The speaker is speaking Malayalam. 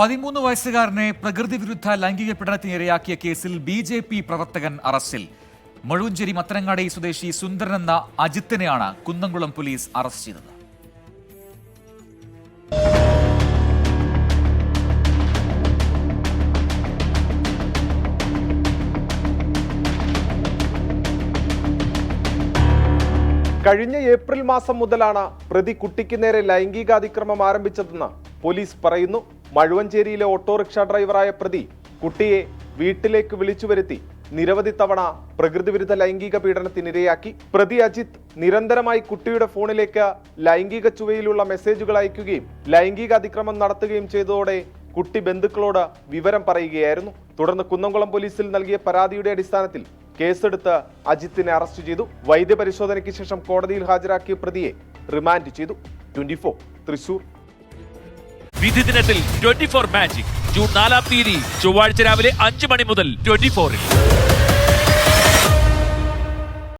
13 വയസ്സുകാരനെ പ്രകൃതി വിരുദ്ധ ലൈംഗിക പീഡനത്തിന് ഇരയാക്കിയ കേസിൽ BJP പ്രവർത്തകൻ അറസ്റ്റിൽ. മഴുവഞ്ചേരി മത്തനങ്ങാടി സ്വദേശി സുന്ദരൻ എന്ന അജിത്തിനെയാണ് കുന്നംകുളം പോലീസ് അറസ്റ്റ് ചെയ്തത്. കഴിഞ്ഞ ഏപ്രിൽ മാസം മുതലാണ് പ്രതി കുട്ടിക്ക് നേരെ ലൈംഗികാതിക്രമം ആരംഭിച്ചതെന്ന് പോലീസ് പറയുന്നു. മഴുവഞ്ചേരിയിലെ ഓട്ടോറിക്ഷ ഡ്രൈവറായ പ്രതി കുട്ടിയെ വീട്ടിലേക്ക് വിളിച്ചു വരുത്തി നിരവധി തവണ പ്രകൃതിവിരുദ്ധ ലൈംഗിക പീഡനത്തിനിരയാക്കി. പ്രതി അജിത്ത് നിരന്തരമായി കുട്ടിയുടെ ഫോണിലേക്ക് ലൈംഗിക ചുവയിലുള്ള മെസ്സേജുകൾ അയക്കുകയും ലൈംഗിക അതിക്രമം നടത്തുകയും ചെയ്തതോടെ കുട്ടി ബന്ധുക്കളോട് വിവരം പറയുകയായിരുന്നു. തുടർന്ന് കുന്നംകുളം പോലീസിൽ നൽകിയ പരാതിയുടെ അടിസ്ഥാനത്തിൽ കേസെടുത്ത് അജിത്തിനെ അറസ്റ്റ് ചെയ്തു. വൈദ്യപരിശോധനയ്ക്ക് ശേഷം കോടതിയിൽ ഹാജരാക്കിയ പ്രതിയെ റിമാൻഡ് ചെയ്തു. 24 തൃശൂർ. വിധി ദിനത്തിൽ 24 മാജിക് ജൂൺ 4 ചൊവ്വാഴ്ച രാവിലെ 5 മണി മുതൽ 24-ൽ.